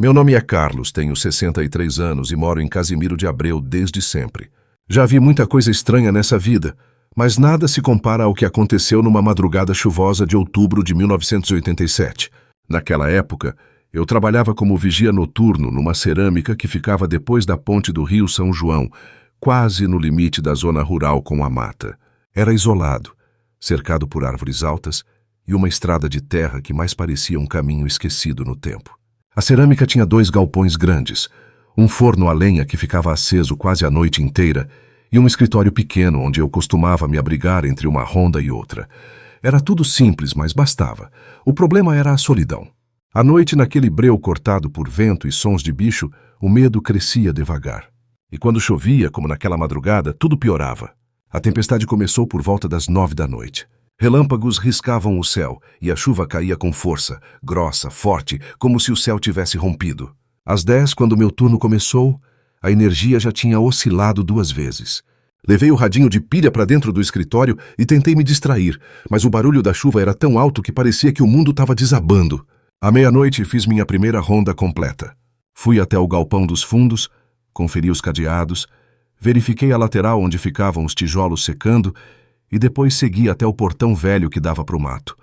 Meu nome é Carlos, tenho 63 anos e moro em Casimiro de Abreu desde sempre. Já vi muita coisa estranha nessa vida, mas nada se compara ao que aconteceu numa madrugada chuvosa de outubro de 1987. Naquela época, eu trabalhava como vigia noturno numa cerâmica que ficava depois da ponte do Rio São João, quase no limite da zona rural com a mata. Era isolado, cercado por árvores altas e uma estrada de terra que mais parecia um caminho esquecido no tempo. A cerâmica tinha 2 galpões grandes, um forno a lenha que ficava aceso quase a noite inteira e um escritório pequeno onde eu costumava me abrigar entre uma ronda e outra. Era tudo simples, mas bastava. O problema era a solidão. À noite, naquele breu cortado por vento e sons de bicho, o medo crescia devagar. E quando chovia, como naquela madrugada, tudo piorava. A tempestade começou por volta das 9 da noite. Relâmpagos riscavam o céu e a chuva caía com força, grossa, forte, como se o céu tivesse rompido. Às 10, quando meu turno começou, a energia já tinha oscilado 2 vezes. Levei o radinho de pilha para dentro do escritório e tentei me distrair, mas o barulho da chuva era tão alto que parecia que o mundo estava desabando. À meia-noite fiz minha primeira ronda completa. Fui até o galpão dos fundos, conferi os cadeados, verifiquei a lateral onde ficavam os tijolos secando e depois segui até o portão velho que dava para o mato.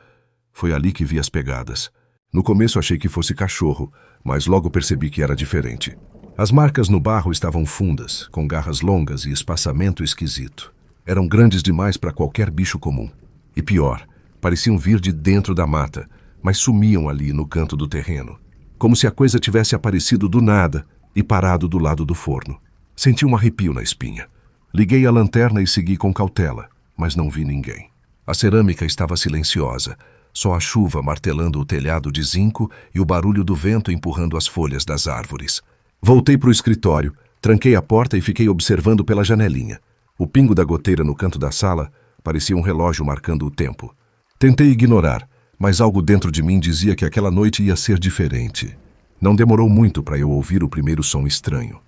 Foi ali que vi as pegadas. No começo achei que fosse cachorro, mas logo percebi que era diferente. As marcas no barro estavam fundas, com garras longas e espaçamento esquisito. Eram grandes demais para qualquer bicho comum. E pior, pareciam vir de dentro da mata, mas sumiam ali no canto do terreno, como se a coisa tivesse aparecido do nada e parado do lado do forno. Senti um arrepio na espinha. Liguei a lanterna e segui com cautela, mas não vi ninguém. A cerâmica estava silenciosa, só a chuva martelando o telhado de zinco e o barulho do vento empurrando as folhas das árvores. Voltei para o escritório, tranquei a porta e fiquei observando pela janelinha. O pingo da goteira no canto da sala parecia um relógio marcando o tempo. Tentei ignorar, mas algo dentro de mim dizia que aquela noite ia ser diferente. Não demorou muito para eu ouvir o primeiro som estranho.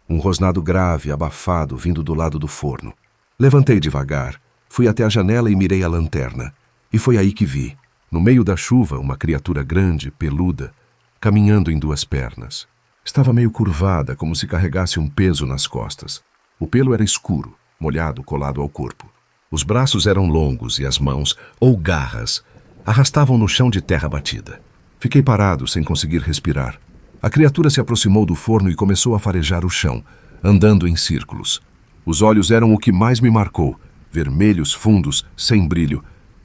Um rosnado grave, abafado, vindo do lado do forno. Levantei devagar, fui até a janela e mirei a lanterna. E foi aí que vi, no meio da chuva, uma criatura grande, peluda, caminhando em 2 pernas. Estava meio curvada, como se carregasse um peso nas costas. O pelo era escuro, molhado, colado ao corpo. Os braços eram longos e as mãos, ou garras, arrastavam no chão de terra batida. Fiquei parado, sem conseguir respirar. A criatura se aproximou do forno e começou a farejar o chão, andando em círculos. Os olhos eram o que mais me marcou, vermelhos, fundos, sem brilho,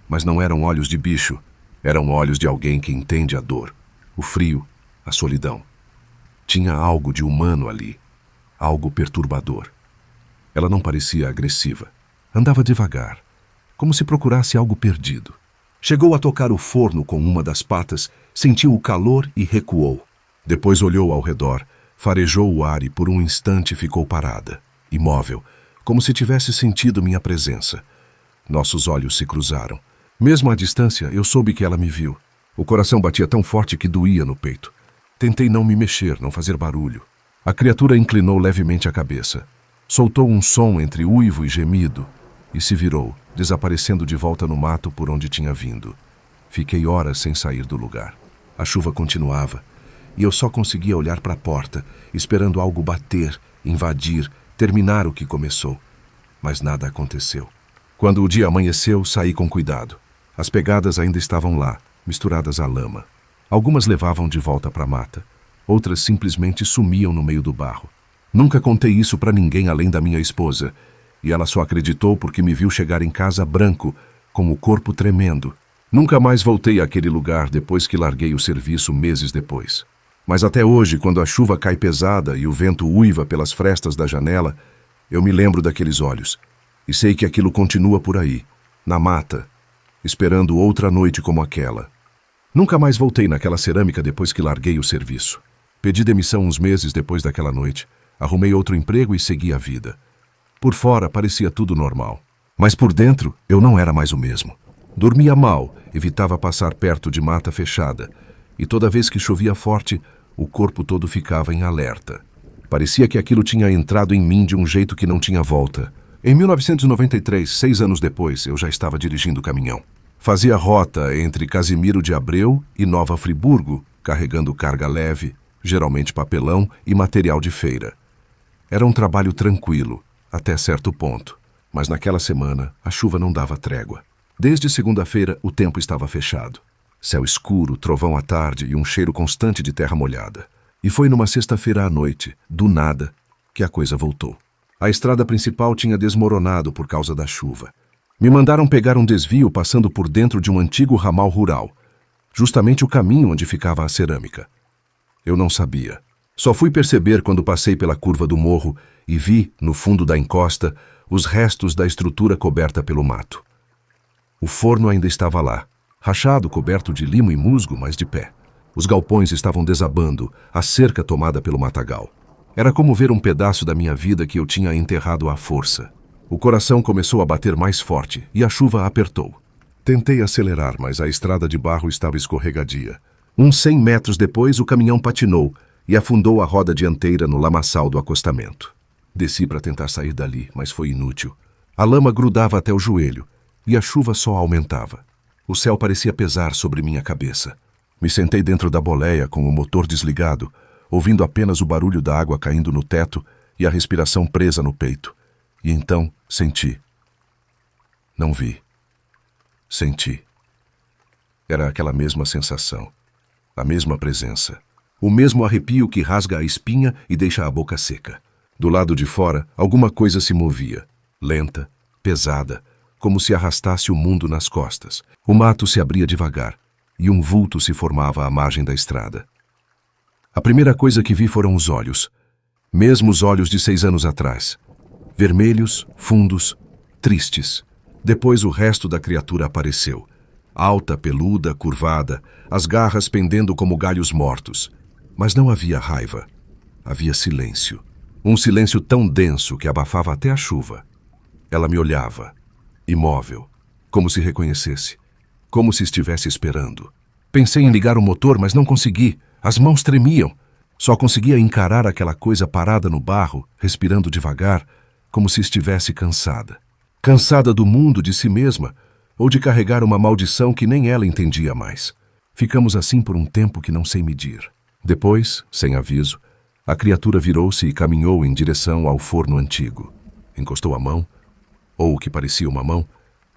mas não eram olhos de bicho, eram olhos de alguém que entende a dor, o frio, a solidão. Tinha algo de humano ali, algo perturbador. Ela não parecia agressiva. Andava devagar, como se procurasse algo perdido. Chegou a tocar o forno com uma das patas, sentiu o calor e recuou. Depois olhou ao redor, farejou o ar e por um instante ficou parada, imóvel, como se tivesse sentido minha presença. Nossos olhos se cruzaram. Mesmo à distância, eu soube que ela me viu. O coração batia tão forte que doía no peito. Tentei não me mexer, não fazer barulho. A criatura inclinou levemente a cabeça. Soltou um som entre uivo e gemido e se virou, desaparecendo de volta no mato por onde tinha vindo. Fiquei horas sem sair do lugar. A chuva continuava e eu só conseguia olhar para a porta, esperando algo bater, invadir, terminar o que começou. Mas nada aconteceu. Quando o dia amanheceu, saí com cuidado. As pegadas ainda estavam lá, misturadas à lama. Algumas levavam de volta para a mata. Outras simplesmente sumiam no meio do barro. Nunca contei isso para ninguém além da minha esposa, e ela só acreditou porque me viu chegar em casa branco, com o corpo tremendo. Nunca mais voltei àquele lugar depois que larguei o serviço meses depois. Mas até hoje, quando a chuva cai pesada e o vento uiva pelas frestas da janela, eu me lembro daqueles olhos. E sei que aquilo continua por aí, na mata, esperando outra noite como aquela. Nunca mais voltei naquela cerâmica depois que larguei o serviço. Pedi demissão uns meses depois daquela noite, arrumei outro emprego e segui a vida. Por fora parecia tudo normal, mas por dentro eu não era mais o mesmo. Dormia mal, evitava passar perto de mata fechada, e toda vez que chovia forte, o corpo todo ficava em alerta. Parecia que aquilo tinha entrado em mim de um jeito que não tinha volta. Em 1993, 6 anos depois, eu já estava dirigindo o caminhão. Fazia rota entre Casimiro de Abreu e Nova Friburgo, carregando carga leve, geralmente papelão e material de feira. Era um trabalho tranquilo, até certo ponto, mas naquela semana a chuva não dava trégua. Desde segunda-feira o tempo estava fechado. Céu escuro, trovão à tarde e um cheiro constante de terra molhada. E foi numa sexta-feira à noite, do nada, que a coisa voltou. A estrada principal tinha desmoronado por causa da chuva. Me mandaram pegar um desvio passando por dentro de um antigo ramal rural, justamente o caminho onde ficava a cerâmica. Eu não sabia. Só fui perceber quando passei pela curva do morro e vi, no fundo da encosta, os restos da estrutura coberta pelo mato. O forno ainda estava lá, rachado, coberto de limo e musgo, mas de pé. Os galpões estavam desabando, a cerca tomada pelo matagal. Era como ver um pedaço da minha vida que eu tinha enterrado à força. O coração começou a bater mais forte e a chuva apertou. Tentei acelerar, mas a estrada de barro estava escorregadia. Uns 100 metros depois, o caminhão patinou e afundou a roda dianteira no lamaçal do acostamento. Desci para tentar sair dali, mas foi inútil. A lama grudava até o joelho e a chuva só aumentava. O céu parecia pesar sobre minha cabeça. Me sentei dentro da boleia com o motor desligado, ouvindo apenas o barulho da água caindo no teto e a respiração presa no peito. E então senti. Não vi. Senti. Era aquela mesma sensação, a mesma presença, o mesmo arrepio que rasga a espinha e deixa a boca seca. Do lado de fora, alguma coisa se movia, lenta, pesada, como se arrastasse o mundo nas costas. O mato se abria devagar e um vulto se formava à margem da estrada. A primeira coisa que vi foram os olhos, mesmo os olhos de 6 anos atrás. Vermelhos, fundos, tristes. Depois o resto da criatura apareceu. Alta, peluda, curvada, as garras pendendo como galhos mortos. Mas não havia raiva. Havia silêncio. Um silêncio tão denso que abafava até a chuva. Ela me olhava, imóvel, como se reconhecesse, como se estivesse esperando. Pensei em ligar o motor, mas não consegui. As mãos tremiam. Só conseguia encarar aquela coisa parada no barro, respirando devagar, como se estivesse cansada. Cansada do mundo, de si mesma, ou de carregar uma maldição que nem ela entendia mais. Ficamos assim por um tempo que não sei medir. Depois, sem aviso, a criatura virou-se e caminhou em direção ao forno antigo. Encostou a mão, ou o que parecia uma mão,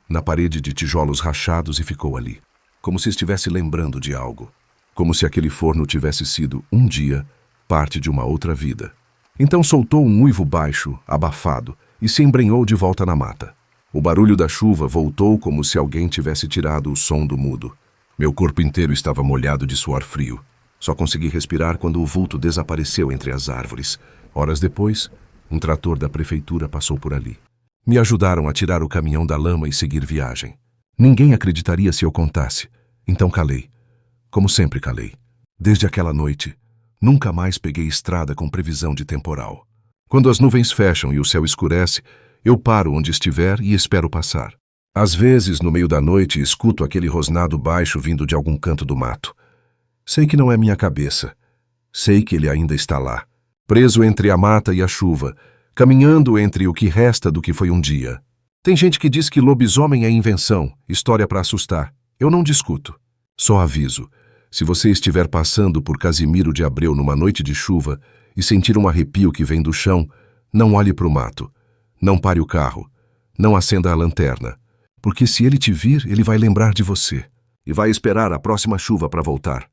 na parede de tijolos rachados e ficou ali, como se estivesse lembrando de algo. Como se aquele forno tivesse sido, um dia, parte de uma outra vida. Então soltou um uivo baixo, abafado, e se embrenhou de volta na mata. O barulho da chuva voltou como se alguém tivesse tirado o som do mudo. Meu corpo inteiro estava molhado de suor frio. Só consegui respirar quando o vulto desapareceu entre as árvores. Horas depois, um trator da prefeitura passou por ali. Me ajudaram a tirar o caminhão da lama e seguir viagem. Ninguém acreditaria se eu contasse. Então calei. Como sempre calei. Desde aquela noite, nunca mais peguei estrada com previsão de temporal. Quando as nuvens fecham e o céu escurece, eu paro onde estiver e espero passar. Às vezes, no meio da noite, escuto aquele rosnado baixo vindo de algum canto do mato. Sei que não é minha cabeça. Sei que ele ainda está lá, preso entre a mata e a chuva, caminhando entre o que resta do que foi um dia. Tem gente que diz que lobisomem é invenção, história para assustar. Eu não discuto. Só aviso. Se você estiver passando por Casimiro de Abreu numa noite de chuva e sentir um arrepio que vem do chão, não olhe para o mato. Não pare o carro. Não acenda a lanterna. Porque se ele te vir, ele vai lembrar de você. E vai esperar a próxima chuva para voltar.